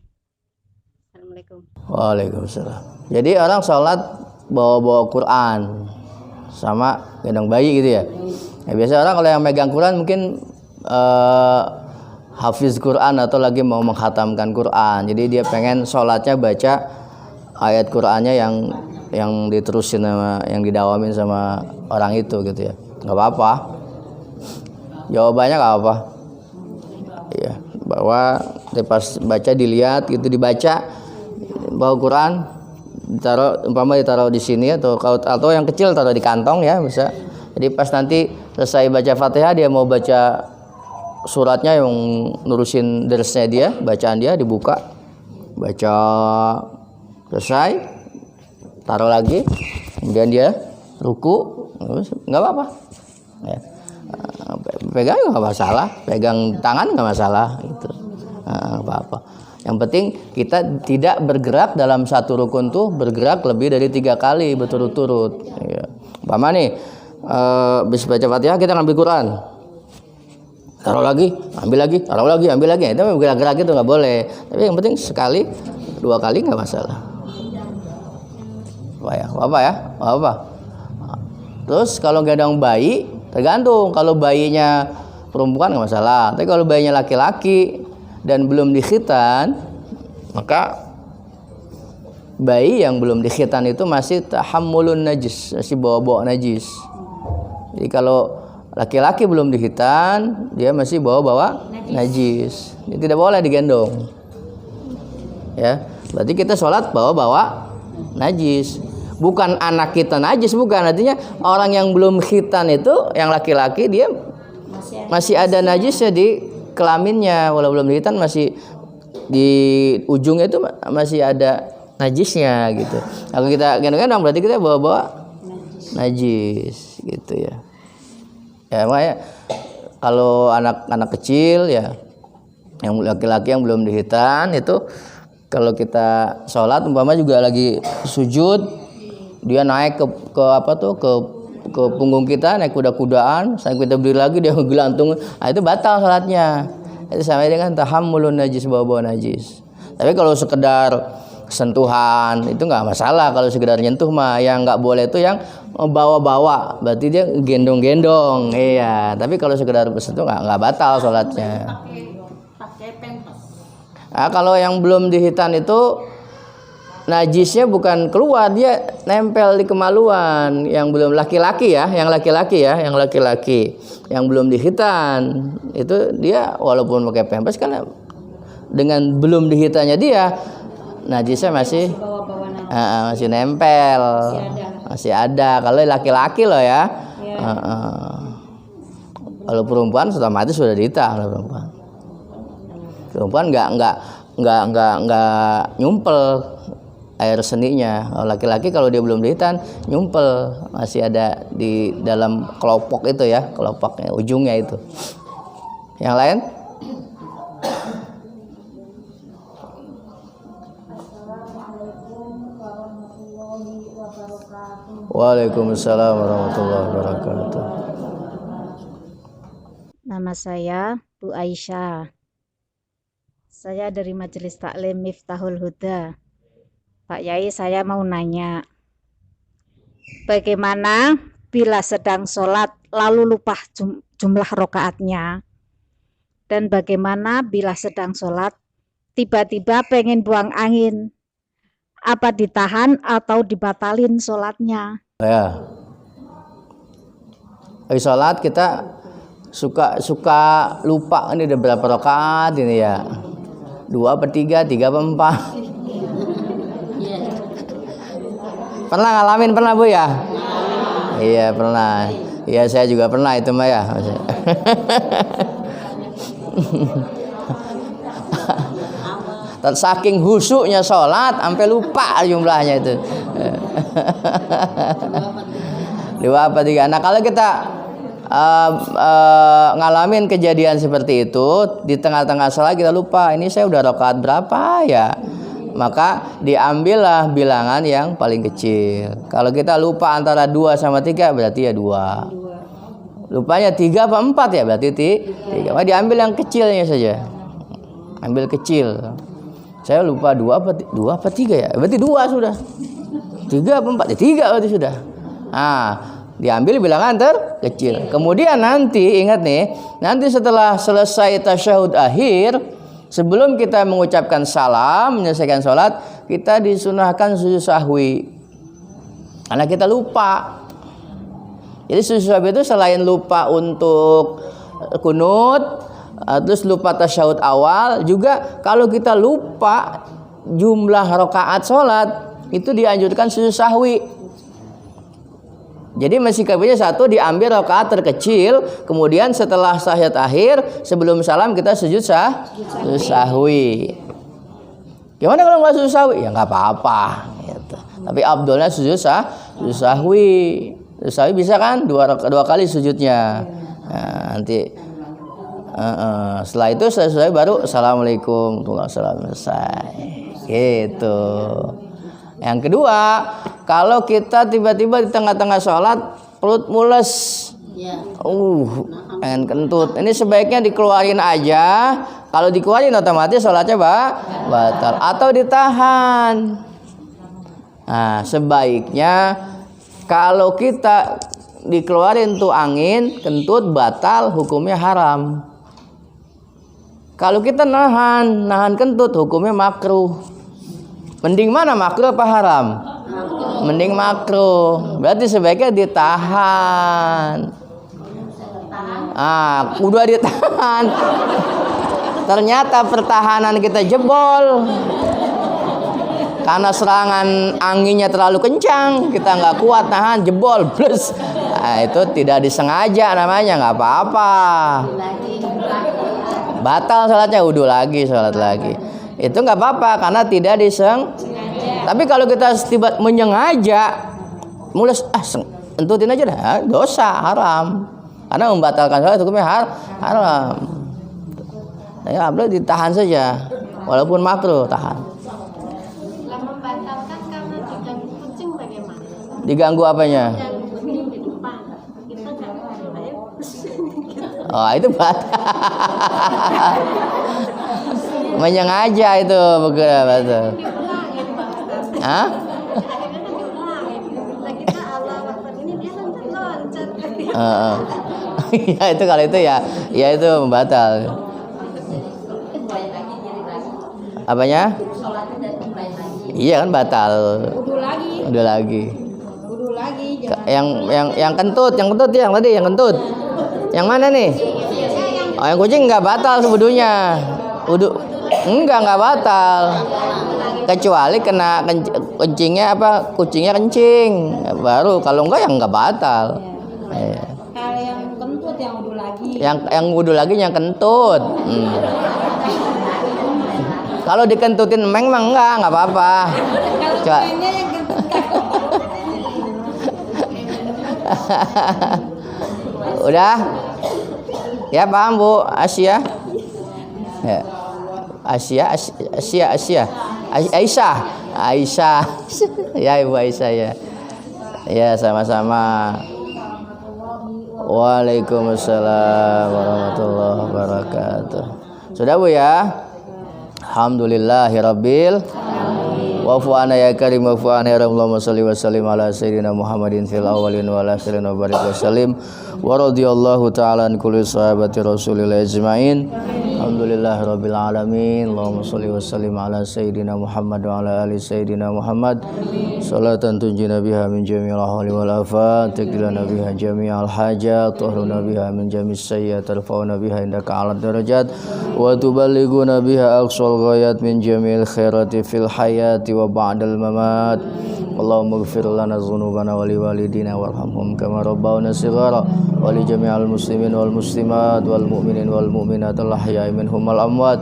Assalamualaikum. Waalaikumsalam. Jadi orang sholat bawa Quran sama gendong bayi gitu ya. Ya biasa orang kalau yang megang Quran mungkin hafiz Quran atau lagi mau menghatamkan Quran. Jadi dia pengen sholatnya baca ayat Qurannya yang diterusin sama, yang didawamin sama orang itu gitu ya. Nggak apa-apa. Jawabannya nggak apa. Ya, bahwa pas baca dilihat gitu, dibaca, bawa Quran, ditaruh di sini atau yang kecil taruh di kantong ya bisa. Jadi pas nanti selesai baca Fatihah, dia mau baca suratnya yang nurusin dersnya dia, bacaan dia dibuka, baca selesai, taruh lagi, kemudian dia ruku, nggak apa-apa. Ya. Pegang nggak masalah, pegang tangan nggak masalah, gitu. Nggak apa-apa. Yang penting kita tidak bergerak dalam satu rukun tuh bergerak lebih dari 3 kali berturut-turut. Ya. Umpama nih, habis baca Fatihah kita ngambil Quran, taruh lagi, ambil lagi, taruh lagi, ambil lagi. Itu gerak-gerak itu nggak boleh. Tapi yang penting sekali, 2 kali nggak masalah. Apa ya? Terus kalau gendong bayi, tergantung. Kalau bayinya perempuan nggak masalah. Tapi kalau bayinya laki-laki dan belum dikhitan, maka bayi yang belum dikhitan itu masih tahammulun najis, masih bawa-bawa najis. Jadi kalau laki-laki belum dikhitan, dia masih bawa-bawa najis. Dia tidak boleh digendong. Ya, berarti kita sholat bawa-bawa najis. Bukan anak kita najis, bukan. Artinya orang yang belum khitan itu, yang laki-laki dia masih ada najisnya di kelaminnya, walau belum dikhitan masih di ujungnya itu masih ada najisnya gitu. Kalau kita gendong-gendong berarti kita bawa-bawa najis gitu ya. Ya makanya kalau anak-anak kecil ya, yang laki-laki yang belum dikhitan itu kalau kita sholat umpama juga lagi sujud, dia naik ke punggung kita, naik kuda-kudaan, sampai kita berdiri lagi dia gelantung, nah itu batal salatnya. Itu sama dengan tahammulun najis, bawa-bawa najis. Tapi kalau sekedar sentuhan itu nggak masalah. Kalau sekedar nyentuh mah yang nggak boleh itu yang bawa-bawa, berarti dia gendong-gendong. Iya, tapi kalau sekedar bersentuh nggak batal salatnya. Nah, kalau yang belum dihitan itu najisnya bukan keluar, dia nempel di kemaluan. Yang belum laki-laki ya, yang laki-laki yang belum dikhitan itu dia walaupun pakai pampers kan dengan belum dikhitannya dia najisnya masih nempel, masih ada. Kalau laki-laki loh ya. Kalau perempuan otomatis sudah dihita. Perempuan nggak nyumpel air seninya. Kalau laki-laki kalau dia belum dihitan nyumpel, masih ada di dalam kelopok itu ya, kelopaknya ujungnya itu. Yang lain? Waalaikumsalam warahmatullahi wabarakatuh. Nama saya Bu Aisyah. Saya dari Majelis Taklim Miftahul Huda. Pak Yai, saya mau nanya, bagaimana bila sedang sholat lalu lupa jumlah rokaatnya? Dan bagaimana bila sedang sholat tiba-tiba pengen buang angin? Apa ditahan atau dibatalin sholatnya? Ya, di sholat kita suka lupa ini udah berapa rakaat ini ya, 2 apa 3 apa 4. Pernah ngalamin, pernah Bu ya? Iya pernah. Iya saya juga pernah itu mah ya. Saking husuknya sholat sampai lupa jumlahnya itu. 2 apa 3. Nah kalau kita ngalamin kejadian seperti itu di tengah-tengah sholat kita lupa ini saya udah rakaat berapa ya, maka diambillah bilangan yang paling kecil. Kalau kita lupa antara 2 sama 3 berarti ya 2. Lupanya 3 apa 4 ya berarti 3. Maka diambil yang kecilnya saja. Ambil kecil. Saya lupa 2 apa 3 ya? Berarti 2 sudah. 3 apa 4? Ya 3 berarti sudah. Nah, diambil bilangan terkecil. Kemudian nanti ingat nih, nanti setelah selesai tasyahud akhir, sebelum kita mengucapkan salam, menyelesaikan sholat, kita disunahkan sujud sahwi. Karena kita lupa. Jadi sujud sahwi itu selain lupa untuk kunut, terus lupa tasyahud awal, juga kalau kita lupa jumlah rakaat sholat, itu dianjurkan sujud sahwi. Jadi masih satu diambil rakaat terkecil, kemudian setelah tahiyat akhir sebelum salam kita sujud sahwi. Gimana kalau nggak sujud sahwi? Ya nggak apa-apa. Gitu. Tapi abdulnya sujud sahwi. Sujud sahwi bisa kan dua kali sujudnya. Nah, nanti Setelah itu selesai baru assalamualaikum warahmatullahi wabarakatuh, selesai. Gitu. Yang kedua, kalau kita tiba-tiba di tengah-tengah sholat perut mules, pengen kentut, ini sebaiknya dikeluarin aja. Kalau dikeluarin otomatis sholatnya batal atau ditahan. Nah, sebaiknya kalau kita dikeluarin tuh angin, kentut, batal, hukumnya haram. Kalau kita nahan kentut, hukumnya makruh. Mending mana, makruh apa haram? Mending makruh. Berarti sebaiknya ditahan. Udah ditahan. Ternyata pertahanan kita jebol. Karena serangan anginnya terlalu kencang, kita nggak kuat nahan, jebol, blus. Nah, itu tidak disengaja namanya, nggak apa-apa. Batal sholatnya, wudu lagi, sholat lagi. Itu nggak apa-apa karena tidak disengaja. Tapi kalau kita tiba menyengaja, mulus, entutin aja dah, dosa, haram. Karena membatalkan sholat hukumnya haram. Nah, ya boleh ditahan saja, walaupun makruh, tahan. Membatalkan karena diganggu kucing bagaimana? Diganggu apanya? Oh, itu batal. Menyengaja itu betul. Hah? Ya itu kalau itu ya itu membatal. Apanya? Iya kan batal. Udah lagi. Yang kentut yang tadi yang kentut. Yang mana nih? Oh, yang kucing nggak batal sebetulnya. Enggak batal. Kecuali kena kencingnya kucingnya kencing. Baru kalau enggak yang enggak batal. Kalau yang kentut yang wudu lagi. Yang wudu lagi yang kentut. Kalau dikentutin meng mah enggak apa-apa. Coba. Udah? Ya paham Bu Asia? Ya. Aisyah. Ya Ibu Aisyah ya. Ya sama-sama. Waalaikumsalam warahmatullahi wabarakatuh. Sudah Bu ya? Alhamdulillahirabbil wa'fu anna ya karim wa'fu anna ya Allahumma shalli wa sallim ala sayyidina Muhammadin fil awwalin wal akhirin wa barik wa sallim wa radhiyallahu ta'ala an kulli sahabati Rasulillah ajmain. Alhamdulillahirabbil alamin. Allahumma shalli wa sallim ala sayyidina Muhammad wa ala ali sayyidina Muhammad. Salatan tunjina biha min jami'il ahwali wal afat, taqilana biha jami'al hajat, tahruna biha min jami'is sayyi'at, tarfa'una biha indaka 'alad darajat, wa tuballighuna biha aqsal ghayat min jami'il khairati fil hayati wa ba'dal mamat. Allahumma ighfir lana dhunubana wa liwalidina warhamhum kama rabbawna shighara wa li jami'il muslimin wal muslimat wal mu'minin wal mu'minat al ahya'i minhum wal amwat.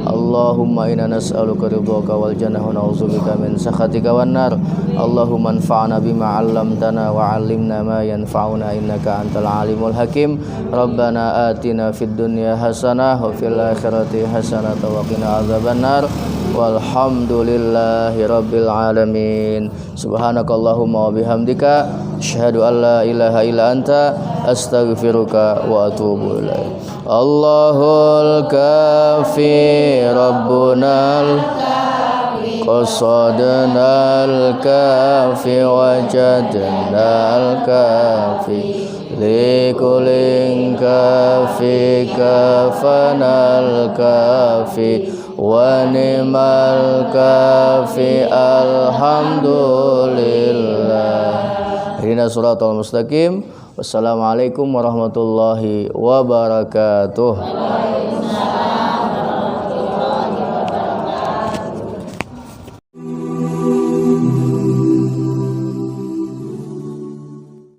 Allahumma inna nas'aluka ridhaka wal jannah wa na'udzubika min sakhatika wan nar. Allahumma anfa'na bima 'allamtana wa 'allimna ma yanfa'una innaka antal alimul hakim. Rabbana atina fid dunya hasanah wa fil akhirati hasanah wa qina adzabannar. Walhamdulillahi rabbil alamin. Subhanakallahumma wa bihamdika asyhadu an la ilaha illa anta astaghfiruka wa atubu ilaik. Allahul kafi rabbunal qasadnal kafi wajadnal kafi likulin kafi kafanal kafi wa ni'mal kafi alhamdulillah. Rina suratul mustaqim. Wassalamualaikum warahmatullahi wabarakatuh.